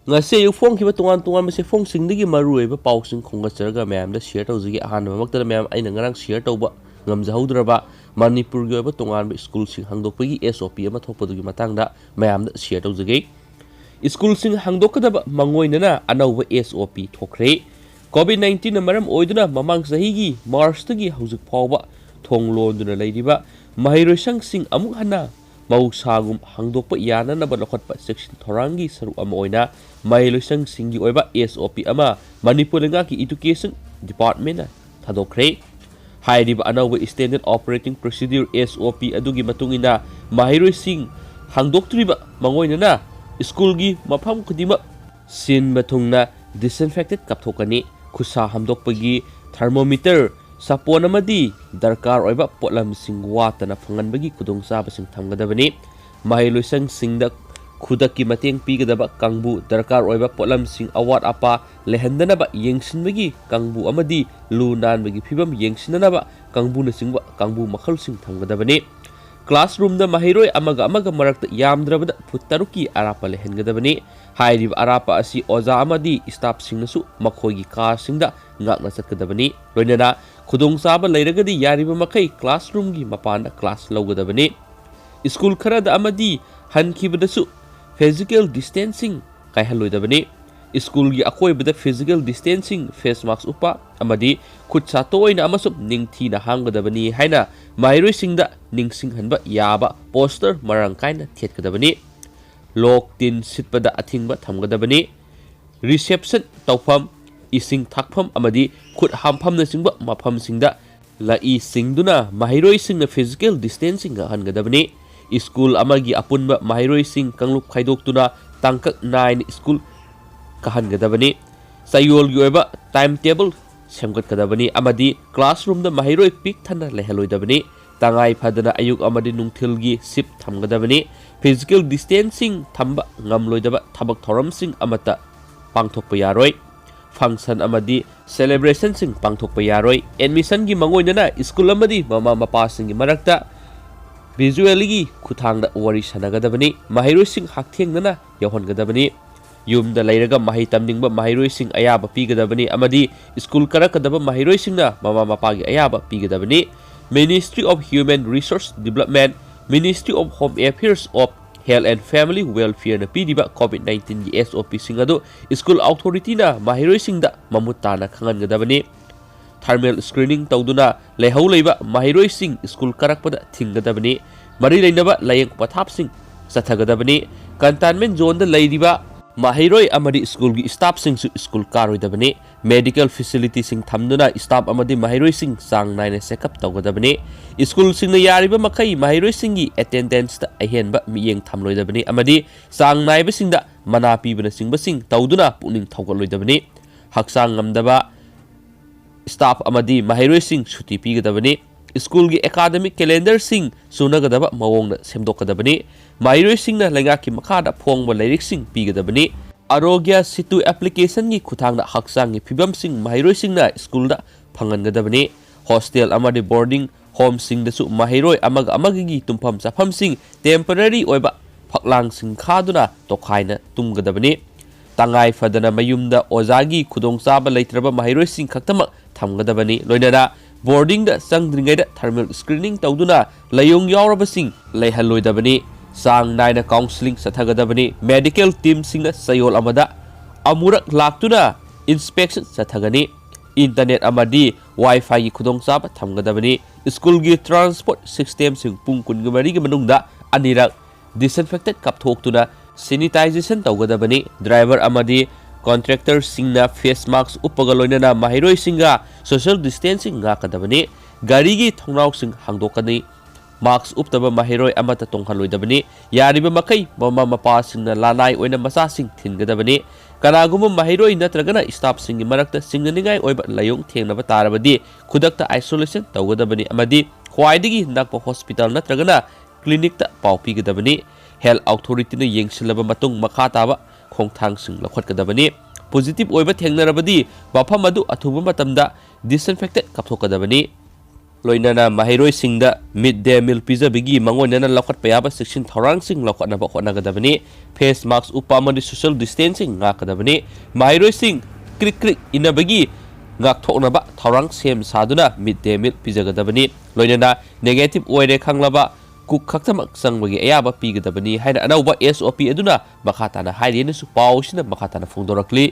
ngase yu phong ki ba tongan tongan ma se phong sing digi maru eba paw sing khonga charga mayam da share taw jigi ahan ma makta mayam aina ngarang share taw ba ngam jahudraba manipur gi eba tongan school sing hangdok pagi SOP ama thokpa dugi matang da mayam da share taw jigi school sing hangdok ka da mangoi na anau SOP thokre COVID-19 na maram oiduna mamang sahi gi March tagi haujuk phawba thonglon duna leiriba mahirosang sing amuk hana mausagum hangdokpa yana na balokhatpa section thorangi saru ama oina mahirosang singi oiba SOP ama Manipur lenga ki education department na thadokre hairiba anawa standard operating procedure SOP adugi matungina mahirosing hangdoktriba mangoina na school gi mafam khudima sin mathungna disinfected kapthokani khusa hamdokpagi thermometer sapon amadi darkar oiba potlam sing watana phanganbagi kudong saba sing thamgadabani mahiloisang singda khudaki mateng pigadaba kangbu darkar oiba potlam sing awat apa lehandanaba yengsinbagi kangbu amadi lu nanbagi phibam yengsinanaba kangbu na singba kangbu makhal sing thamgadabani classroom da mahiroi amaga marakta yamdrabada putaruki arapa lehengadabani hairib arapa asi oza amadi staff singnasu makhoigi car singda ngakna chatkadabani loinana khudong saba leiragadi yariba makai classroom gi mapanda class lawgadabani school kharada amadi hankhibadasu physical distancing kaihaloidabani school gi akoibada physical distancing face mask upa amadi khutsa toina amasub ningthi na hanggadabani haina mahiroi singda ningsing hanba yaba poster marang kaina thetgadabani lok tin sitpada athingba thamgadabani reception tawpham ising thakpham amadi khut hampham na singba mapham singda lai singduna mahiroi singna physical distancing ga hangadabani school amagi apunba mahiroi sing kanglup khaidoktuna tangkak 9 school kahangadabani sayol gi oiba timetable semgatgadabani amadi classroom da mahiroi pik thana lehaloidabani tangai phadana ayuk amadi nungthil gi sip thamgadabani physical distancing thamba ngamloidaba thabak thoram sing amata pangthokpa yaroi function amadi celebration sing pangthokpa yaroi admission gi mangoinana school amadi mama mapa sing gi marakta visually khuthangda wari sanagadabani mahiroi sing hakthengna yahongadabani yumda leiraga mahi tamningba mahiroi sing ayaba pigadabani amadi school karakadaba mahiroi singna mama mapa gi ayaba pigadabani Ministry of Human Resource Development Ministry of Home Affairs of Health and Family Welfare na pidiba COVID-19 gi SOP sing adu school authority na mahiroi singda mamutana khangangadabani thermal screening tawduna lehau leiba mahiroi sing school karakpada thinggadabani mari leinaba layeng pathap sing sathagadabani containment zone da leiriba mahiroi amadi school gi staff sing school karoidabani medical facility sing thamduna staff amadi mahiroi sing sang naina checkup tawgadabani school sing na yariba makai mahiroi sing gi attendance ta ahenba miyeng thamloidabani amadi sang naiba sing da mana pibana sing ba sing tawduna puning thawgaloidabani hakchang ngamdaba staff amadi mahiroi sing suti pigadabani school gi academic calendar sing sunagadaba mawong na semdokadabani mahiroi sing na lenga ki makhada phongba lyric sing pigadabani arogya situ application gi khuthangna hakchang gi phibam sing mahiroi sing na school da phangangadabani hostel amadi boarding home sing da su mahiroi amagi gi tumpham chafam sing temporary oiba phaklang sing khaduna tokhaina tumgadabani tangai fadana mayumda ozagi khudong chaba leitraba mahiroi sing khaktama thamgadabani loinana boarding da sangdringai da thermal screening tawduna layong yaurabasing leihaloidabani sang naina counseling sathagadabani medical team singna sayol amada amurak laktuna inspection sathagani internet amadi wifi gi khudong chaba thamgadabani school gi transport system sing pung kungamari gi manungda anirak disinfected kapthoktuna sanitization tawgadabani driver amadi contractor singna face mask upagaloinana mahiroi singa social distancing ngakadabani gari gi thongnau sing hangdokani mask uptaba mahiroi amata tongkhaloidabani yariba makai mama mapa singna lanai oina masa sing thingadabani kanaguma mahiroi natragana staff singi marakta singnaningai oiba layong thengnaba tarabadi khudakta isolation tawgadabani amadi khwaidigi nakpa hospital natragana clinic ta paupigadabani health authority na yengsilaba matung makha taba khongthang sing lakhatgadabani positive oiba thengnarabadi bafam adu athuba matamda disinfected kapthokadabani loinana mahiroi singda midday meal pizabigi mangonana lokhat payaba section thorangsing lokhatna ba khonnagadabani face mask upamani social distancing ngakadabani mahiroi sing krik krik inabagi ngak thoknaba thorang sem saduna midday meal pijagadabani loinana negative oire khanglaba kuk khaktamak sangbagi ayaba pigadabani haina anauba SOP aduna makhatana hairina su pausina makhatana phongdorakli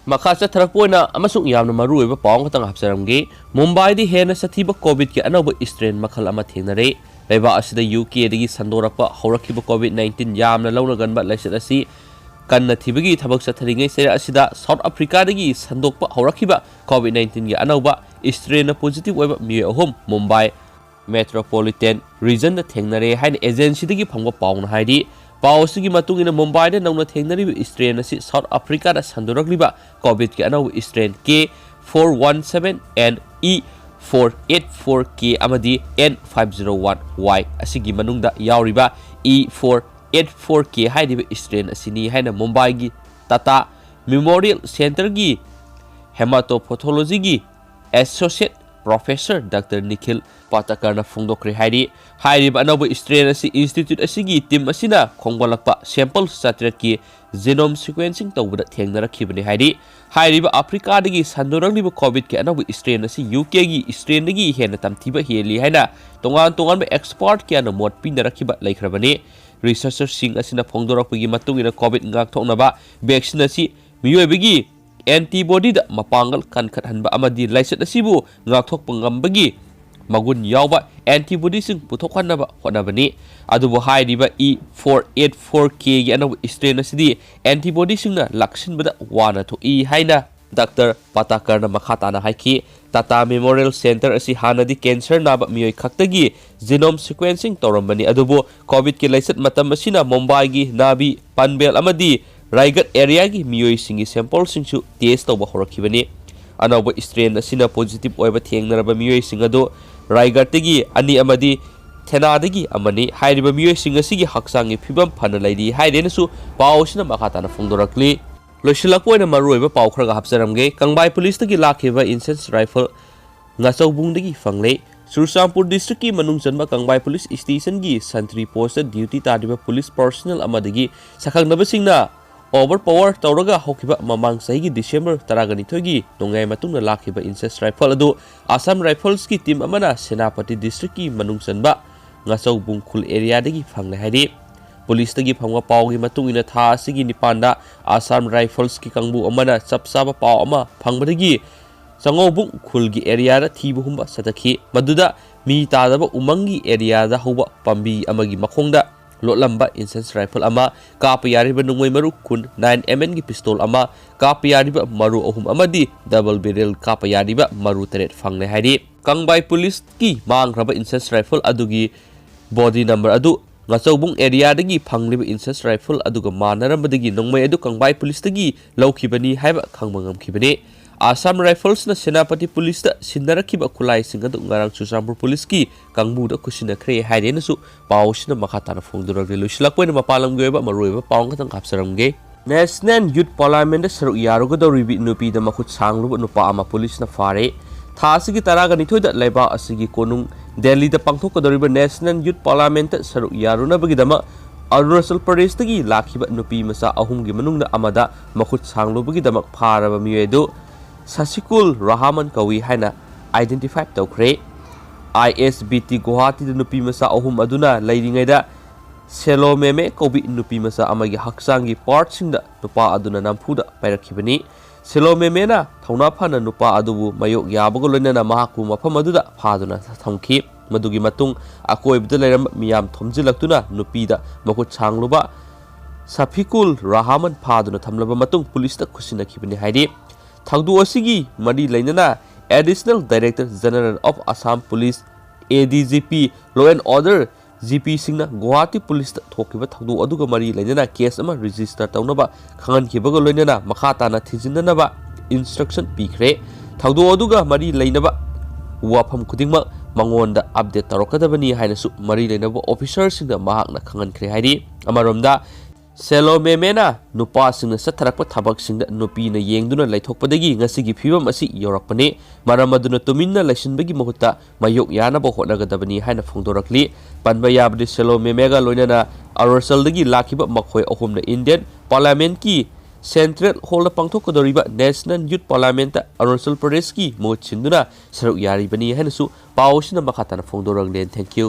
makha chatharakpoina amasung yamna maruiba paung khatang hapsaramge Mumbai di hena sathiba covid ki anauba strain makhal ama thengnare leba asida UK dagi sandorakpa horakhiba covid-19 yamna launa ganba laisat asi kanna thibagi thabak chatharingai sera asida South Africa dagi sandokpa horakhiba covid-19 gi anauba strain positive oiba mi ahom Mumbai metropolitan region da thengnare hain agency dagi phangba paung haidi Pausigi matungina Mumbai da nauna thengnari strain asi South Africa da sandorakliba COVID ki anau strain K417 and E484K amadi N501Y asigi manungda yauriba E484K haidiba strain asini haina Mumbai gi Tata Memorial Center gi Hematopathology gi Associate Professor Dr. Nikhil Patakarna Phongdokre haidi hairiba anauba strain asi institute asigi team asina khongbalakpa sample satret ki genome sequencing tawbada thengnarakibani haidi hairiba Africa dagi sandorakliba COVID ki anauba strain asi UK gi strain dagi hena tamthiba heli haina tongan expert ki ana mot pinarakiba laikhrabani researchers sing asina phongdorakpagi matungina COVID ngak thoknaba vaccine asi miyoibagi antibody da mapangal kankhathanba amadi laisat asibu ngakthokpa ngambagi magun yawba antibody sing puthokhanaba honabani adubu hairiba E484K gi anaw strain asidi antibody singna laksinbada wana thoi haina Dr. Patakarna makhatana haiki Tata Memorial Center asi hanadi cancer naba miyoi khaktagi genome sequencing torambani adubu COVID ki laisat matam asina Mumbai gi Nabi Panvel amadi Raigat area gi miyoi singi sample singsu test tawba horakibani anauba strain asina positive oiba thengnaraba miyoi singado Raigat tegi ani amadi Thenadagi amani hairiba miyoi singasigi Hakchang phibam phana laidi hairenasu pausina makhatana phongdorakli loisilakpoina maruiba paukhraga hapsaramge Kangbai police tagi lakhiba incense rifle ngachaubungdagi fangle Sursampur district ki manung janba Kangbai police station gi santri post duty tadiba police personnel amadagi sakhangnaba singna overpower tawraga hokiba mamang sahi December 12 gi nongai matungna lakhiba incense rifle adu Assam Rifles ki team amana Senapati district ki manung janba ngachau bungkhul area dagi phangle haidi police tagi phangwa pawgi matungina tha asigi nipanda Assam Rifles ki kangbu amana chapsaba paw ama phangbadagi changobung khulgi area da thibu humba satakhi maduda mi tadaba umangi area da hoba pambi amagi makhongda lotlamba incense rifle ama kapayariba nungoi maru kun 9mm gi pistol ama kapayariba maru ahum amadi double barrel kapayariba maru teret fangne haidi Kangbai police ki mangraba incense rifle adugi body number adu ngachobung area dagi phangliba incense rifle aduga manarambadagi nongmai adu Kangbai police dagi laukhibani haiba khangmangam khibani Assam Rifles na Senapati police da sinarakiba khulai singadu ngarang Susampur police ki kangbu da kusina khre hairena su pausina makhatana phongduragli lusilakpoina mapalam goiba maroiba paung katang kapsaramge National Youth Parliament da saru yaruga da ribi nupi da makhut sangluba nupa ama police na fare thasigi taraga nithoi da laiba asigi konung Delhi da pangthokadoriba National Youth Parliament da saru yaruna bagidama Arunachal Pradesh dagi lakhiba nupi masa ahumgi manungna amada makhut sanglubagi damak pharaba miyedu Sasikul Rahaman kawi haina identify tawkhre ISBT Guwahati da nupi masa ahum aduna lairingaida Selomeme kobi nupi masa amagi Hakchang gi part singda nupa aduna Namphuda pairakhibani Selomeme na thauna phana nupa adubu mayok yabago loinana mahaku mafam aduda phaduna thamkhi madugi matung akoibda leiram miyam thomjilaktuna nupida makhut changluba Safikul Rahaman phaduna thamlaba matung police ta khusinakhibani haidi Thagdu asigi mari lainana Additional Director General of Assam Police ADGP Law and Order GP singna Guwahati Police ta thokiba thagdu aduga mari lainana case ama register tawnaba khangan khibaga loinana makhatana thijinanaba instruction pikre thagdu aduga mari lainaba wafam khudingma mangonda update tarokadabani hainasu mari lainaba officer singna mahakna khangan khre haidi amaromda Selo memena nupa singna satharakpa thabak singda nupi na yengduna laithokpadagi ngasigi phibam asi yorakpani maramaduna tuminna laisinbagi mahutta mayok yana bo hotnagadabani haina phongdorakli panba yabdi selo memega loinana Arunachaldagi lakiba makhoi ahumna Indian Parliament ki Central Hall pangthokkodoriba National Youth Parliament Arunachal Pradesh ki mohut sinduna saruk yaribani hainasu pawsina makhatana phongdoranglen. Thank you.